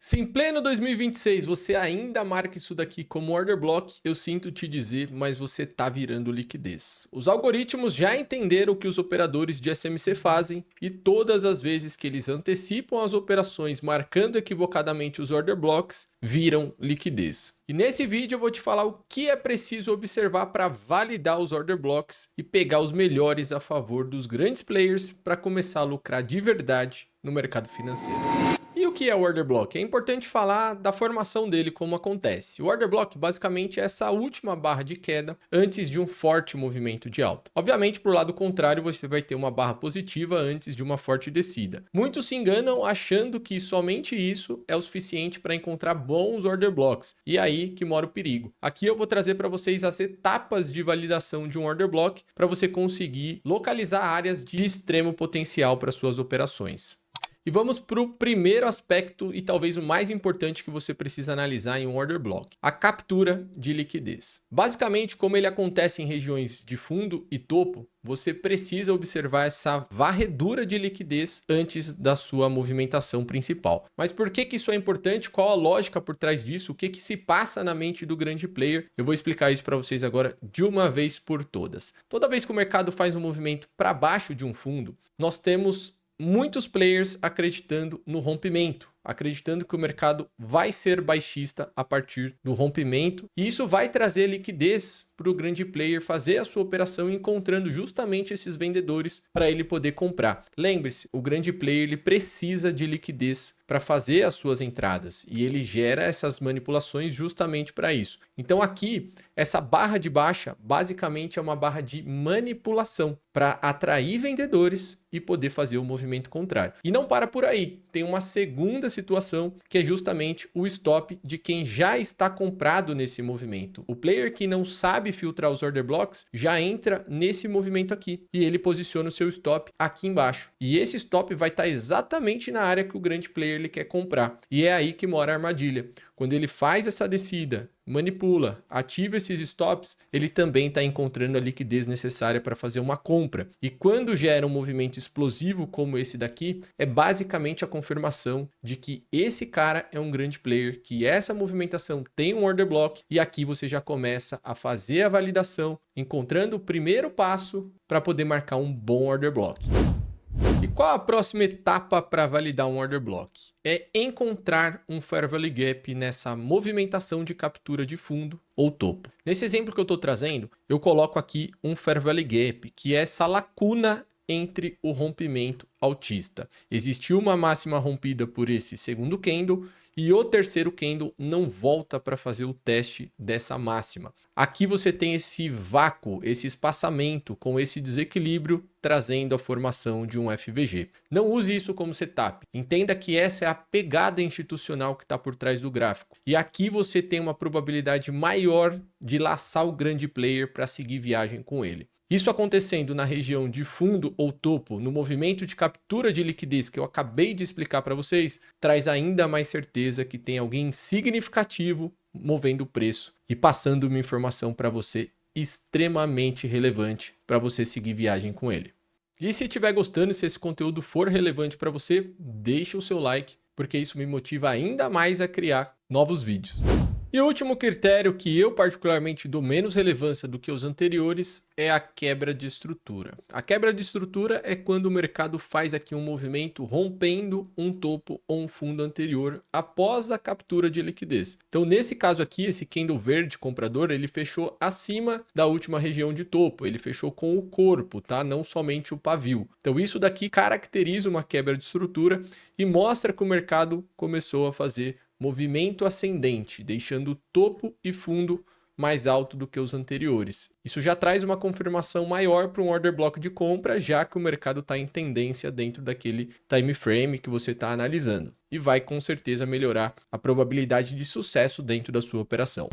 Se em pleno 2026 você ainda marca isso daqui como order block, eu sinto te dizer, mas você tá virando liquidez. Os algoritmos já entenderam o que os operadores de SMC fazem e todas as vezes que eles antecipam as operações marcando equivocadamente os order blocks, viram liquidez. E nesse vídeo eu vou te falar o que é preciso observar para validar os order blocks e pegar os melhores a favor dos grandes players para começar a lucrar de verdade no mercado financeiro. E o que é o order block? É importante falar da formação dele, como acontece. O order block basicamente é essa última barra de queda antes de um forte movimento de alta. Obviamente, para o lado contrário, você vai ter uma barra positiva antes de uma forte descida. Muitos se enganam achando que somente isso é o suficiente para encontrar bons order blocks. E aí que mora o perigo. Aqui eu vou trazer para vocês as etapas de validação de um order block para você conseguir localizar áreas de extremo potencial para suas operações. E vamos para o primeiro aspecto e talvez o mais importante que você precisa analisar em um order block: a captura de liquidez. Basicamente, como ele acontece em regiões de fundo e topo, você precisa observar essa varredura de liquidez antes da sua movimentação principal. Mas por que isso é importante? Qual a lógica por trás disso? O que se passa na mente do grande player? Eu vou explicar isso para vocês agora de uma vez por todas. Toda vez que o mercado faz um movimento para baixo de um fundo, nós temos muitos players acreditando no rompimento, acreditando que o mercado vai ser baixista a partir do rompimento, e isso vai trazer liquidez para o grande player fazer a sua operação encontrando justamente esses vendedores para ele poder comprar. Lembre-se, o grande player ele precisa de liquidez para fazer as suas entradas e ele gera essas manipulações justamente para isso. Então aqui, essa barra de baixa basicamente é uma barra de manipulação para atrair vendedores e poder fazer o movimento contrário. E não para por aí, tem uma segunda situação que é justamente o stop de quem já está comprado nesse movimento. O player que não sabe filtrar os order blocks já entra nesse movimento aqui e ele posiciona o seu stop aqui embaixo. E esse stop vai estar exatamente na área que o grande player ele quer comprar. E é aí que mora a armadilha. Quando ele faz essa descida, manipula, ativa esses stops, ele também está encontrando a liquidez necessária para fazer uma compra. E quando gera um movimento explosivo como esse daqui, é basicamente a confirmação de que esse cara é um grande player, que essa movimentação tem um order block e aqui você já começa a fazer a validação, encontrando o primeiro passo para poder marcar um bom order block. E qual a próxima etapa para validar um order block? É encontrar um Fair Value Gap nessa movimentação de captura de fundo ou topo. Nesse exemplo que eu estou trazendo, eu coloco aqui um Fair Value Gap, que é essa lacuna entre o rompimento altista. Existiu uma máxima rompida por esse segundo candle e o terceiro candle não volta para fazer o teste dessa máxima. Aqui você tem esse vácuo, esse espaçamento com esse desequilíbrio trazendo a formação de um FVG. Não use isso como setup. Entenda que essa é a pegada institucional que está por trás do gráfico. E aqui você tem uma probabilidade maior de laçar o grande player para seguir viagem com ele. Isso acontecendo na região de fundo ou topo, no movimento de captura de liquidez que eu acabei de explicar para vocês, traz ainda mais certeza que tem alguém significativo movendo o preço e passando uma informação para você extremamente relevante para você seguir viagem com ele. E se estiver gostando, se esse conteúdo for relevante para você, deixa o seu like, porque isso me motiva ainda mais a criar novos vídeos. E o último critério que eu particularmente dou menos relevância do que os anteriores é a quebra de estrutura. A quebra de estrutura é quando o mercado faz aqui um movimento rompendo um topo ou um fundo anterior após a captura de liquidez. Então nesse caso aqui, esse candle verde comprador, ele fechou acima da última região de topo, ele fechou com o corpo, tá? Não somente o pavio. Então isso daqui caracteriza uma quebra de estrutura e mostra que o mercado começou a fazer movimento ascendente, deixando topo e fundo mais alto do que os anteriores. Isso já traz uma confirmação maior para um order block de compra, já que o mercado está em tendência dentro daquele time frame que você está analisando. E vai com certeza melhorar a probabilidade de sucesso dentro da sua operação.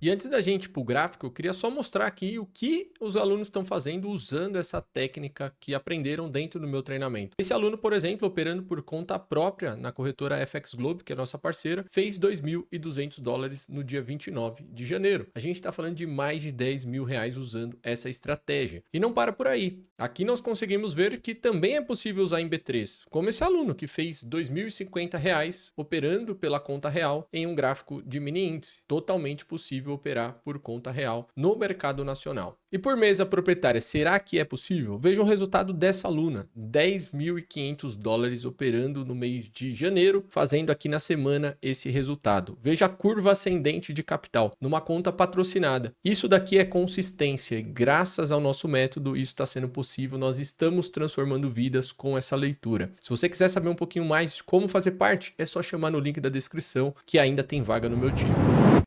E antes da gente ir para o gráfico, eu queria só mostrar aqui o que os alunos estão fazendo usando essa técnica que aprenderam dentro do meu treinamento. Esse aluno, por exemplo, operando por conta própria na corretora FX Globo, que é a nossa parceira, fez $2.200 no dia 29 de janeiro. A gente está falando de mais de R$10 mil usando essa estratégia. E não para por aí. Aqui nós conseguimos ver que também é possível usar em B3, como esse aluno que fez R$2.050 operando pela conta real em um gráfico de mini índice. Totalmente possível operar por conta real no mercado nacional. E por mesa proprietária, será que é possível? Veja o resultado dessa aluna, $10.500 operando no mês de janeiro, fazendo aqui na semana esse resultado. Veja a curva ascendente de capital, numa conta patrocinada. Isso daqui é consistência e graças ao nosso método isso está sendo possível, nós estamos transformando vidas com essa leitura. Se você quiser saber um pouquinho mais de como fazer parte, é só chamar no link da descrição que ainda tem vaga no meu time.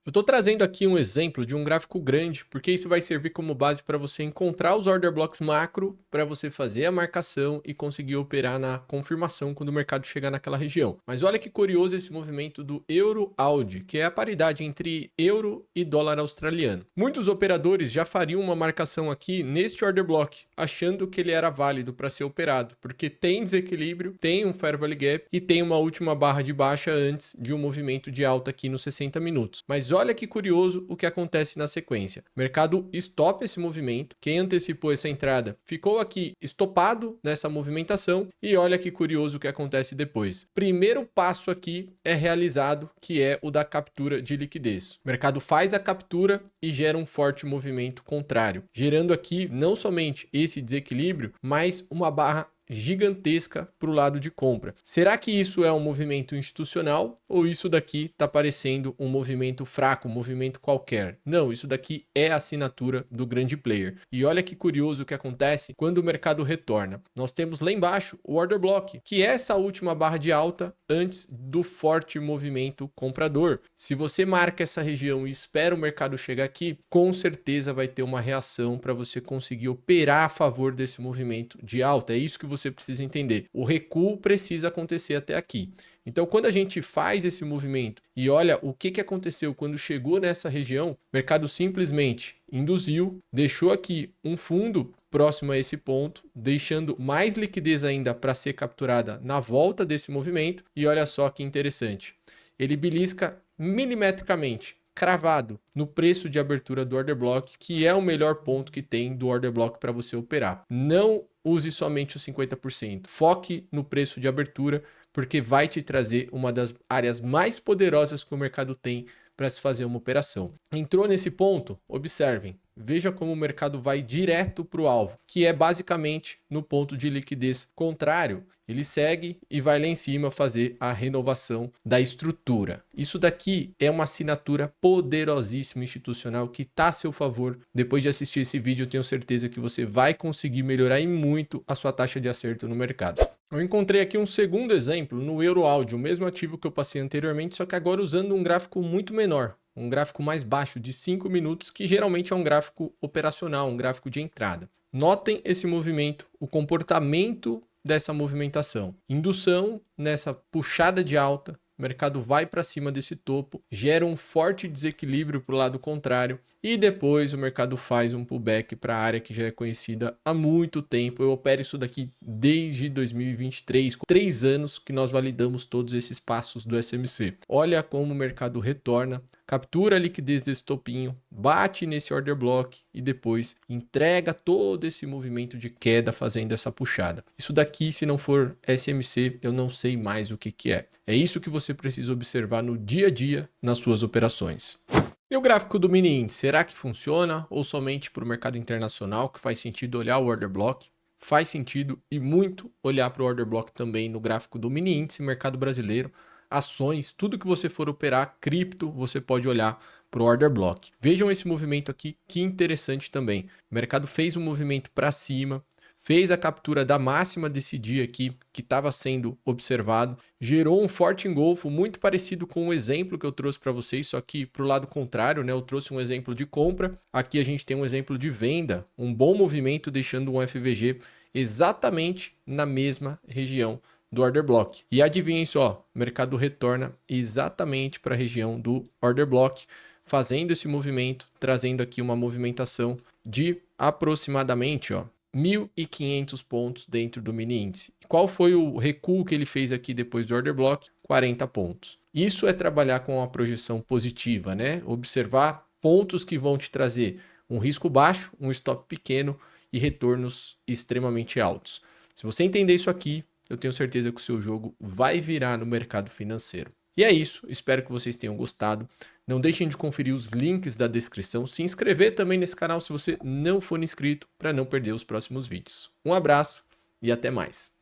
Eu estou trazendo aqui um exemplo de um gráfico grande, porque isso vai servir como base para você encontrar os order blocks macro, para você fazer a marcação e conseguir operar na confirmação quando o mercado chegar naquela região. Mas olha que curioso esse movimento do euro-AUD, que é a paridade entre euro e dólar australiano. Muitos operadores já fariam uma marcação aqui neste order block, achando que ele era válido para ser operado, porque tem desequilíbrio, tem um fair value gap e tem uma última barra de baixa antes de um movimento de alta aqui nos 60 minutos. Mas olha que curioso o que acontece na sequência. O mercado estopa esse movimento. Quem antecipou essa entrada ficou aqui estopado nessa movimentação e olha que curioso o que acontece depois. Primeiro passo aqui é realizado, que é o da captura de liquidez. O mercado faz a captura e gera um forte movimento contrário, gerando aqui não somente esse desequilíbrio, mas uma barra gigantesca para o lado de compra. Será que isso é um movimento institucional ou isso daqui está parecendo um movimento fraco, um movimento qualquer? Não, isso daqui é a assinatura do grande player. E olha que curioso o que acontece quando o mercado retorna. Nós temos lá embaixo o order block, que é essa última barra de alta antes do forte movimento comprador. Se você marca essa região e espera o mercado chegar aqui, com certeza vai ter uma reação para você conseguir operar a favor desse movimento de alta. É isso que você precisa entender. O recuo precisa acontecer até aqui. Então, quando a gente faz esse movimento e olha o que aconteceu quando chegou nessa região, o mercado simplesmente induziu, deixou aqui um fundo próximo a esse ponto, deixando mais liquidez ainda para ser capturada na volta desse movimento. E olha só que interessante. Ele belisca milimetricamente, cravado no preço de abertura do order block, que é o melhor ponto que tem do order block para você operar. Não use somente os 50%. Foque no preço de abertura, porque vai te trazer uma das áreas mais poderosas que o mercado tem para se fazer uma operação. Entrou nesse ponto? Observem. Veja como o mercado vai direto para o alvo, que é basicamente no ponto de liquidez contrário. Ele segue e vai lá em cima fazer a renovação da estrutura. Isso daqui é uma assinatura poderosíssima institucional que está a seu favor. Depois de assistir esse vídeo, eu tenho certeza que você vai conseguir melhorar e muito a sua taxa de acerto no mercado. Eu encontrei aqui um segundo exemplo no euro-AUD, o mesmo ativo que eu passei anteriormente, só que agora usando um gráfico muito menor. Um gráfico mais baixo de 5 minutos, que geralmente é um gráfico operacional, um gráfico de entrada. Notem esse movimento, o comportamento dessa movimentação. Indução nessa puxada de alta, o mercado vai para cima desse topo, gera um forte desequilíbrio para o lado contrário e depois o mercado faz um pullback para a área que já é conhecida há muito tempo. Eu opero isso daqui desde 2023, com 3 anos que nós validamos todos esses passos do SMC. Olha como o mercado retorna, captura a liquidez desse topinho, bate nesse order block e depois entrega todo esse movimento de queda fazendo essa puxada. Isso daqui, se não for SMC, eu não sei mais o que é. É isso que você precisa observar no dia a dia nas suas operações. E o gráfico do mini índice, será que funciona ou somente para o mercado internacional que faz sentido olhar o order block? Faz sentido e muito olhar para o order block também no gráfico do mini índice mercado brasileiro. Ações, tudo que você for operar, cripto, você pode olhar para o order block. Vejam esse movimento aqui, que interessante também. O mercado fez um movimento para cima, fez a captura da máxima desse dia aqui, que estava sendo observado, gerou um forte engolfo muito parecido com o exemplo que eu trouxe para vocês, só que para o lado contrário, né? Eu trouxe um exemplo de compra, aqui a gente tem um exemplo de venda, um bom movimento deixando um FVG exatamente na mesma região do order block. E adivinhem só, o mercado retorna exatamente para a região do order block, fazendo esse movimento, trazendo aqui uma movimentação de aproximadamente, ó, 1.500 pontos dentro do mini índice. Qual foi o recuo que ele fez aqui depois do order block? 40 pontos. Isso é trabalhar com uma projeção positiva, né? Observar pontos que vão te trazer um risco baixo, um stop pequeno e retornos extremamente altos. Se você entender isso aqui, eu tenho certeza que o seu jogo vai virar no mercado financeiro. E é isso, espero que vocês tenham gostado. Não deixem de conferir os links da descrição, se inscrever também nesse canal se você não for inscrito para não perder os próximos vídeos. Um abraço e até mais.